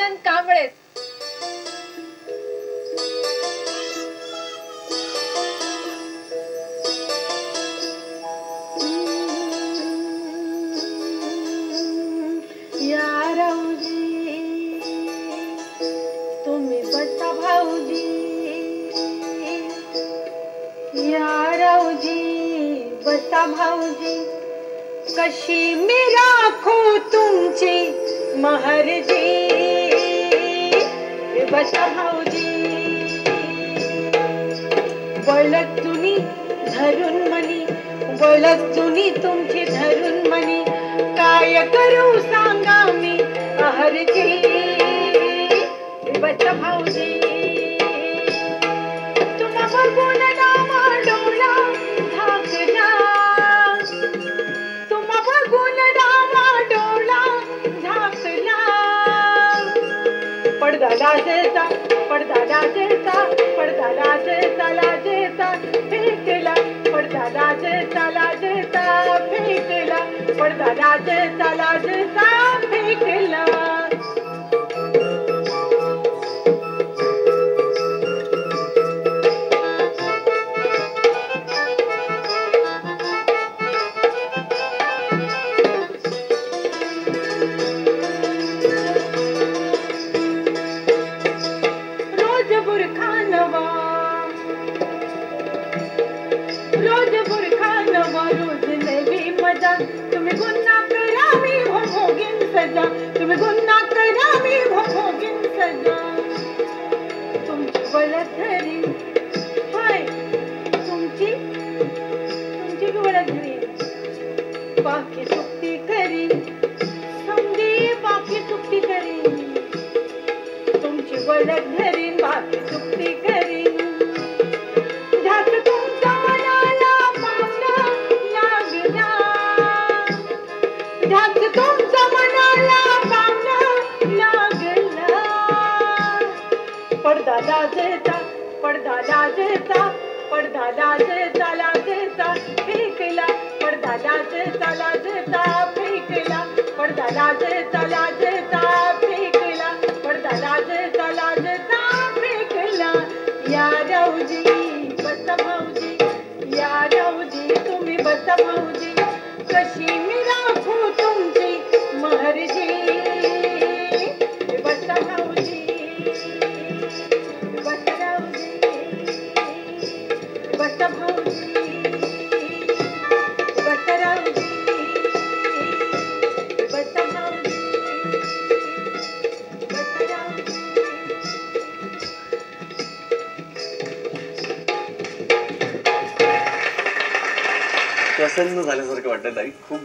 आनंद कांबळे. या राऊजी तुम्ही बसा भाऊजी, या राऊजी बसा भाऊजी, कशी मी राखू तुमची महरजी, बसा भाऊजी. वळत जुनी धरून मनी, वळत जुनी तुमची धरून मनी, काय करू सांगा मी अहरजी, बसा भाऊजी. तुला बघून डावा डोळा झाकला, तुला बघून डावा डोळा झाकला, पडदा लाजेचा, पडदा लाजेचा, पडदा लाजेचा, लाजेचा फेकला, पडदा लाजेचा, लाजेचा फेकला, पडदा लाजेचा, लाजेचा फेकला. रोज बुरखा नवा, रोज बुरखा नवा, रोज नवी मजा, तुम्ही गुन्हा करा मी भोगीन सजा, तुम्ही गुन्हा करा मी भोगीन सजा. तुमची वळत धरी, हाय तुमची वळत धरी, बाकी चुकती करी, समजी बाकी चुकती करी, तुमची वळत धरी, बाकी चुकती करी. ध्यास तुमच्या मनाला पावला लागला, ध्यास तुमच्या मनाला पावला लागला, पडदा लाजेचा, पडदा लाजेचा, पडदा लाजेचा, लाजेचा फेकला, पडदा लाजेचा, लाजेचा फेकला, पडदा लाजेचा, लाजेचा फेकला, पडदा लाजेचा, लाजेचा फेकला. या राऊजी बसा भाऊजी, या राऊजी तुम्ही बसा भाऊजी, कशी मी राखू तुमची महरजी, बसा भाऊजी, बसा राऊजी, बसा भाऊजी, बसा राऊजी, बसा भाऊजी, बसा राऊजी. प्रसन्न झाल्यासारखं वाटतं ताई, खूप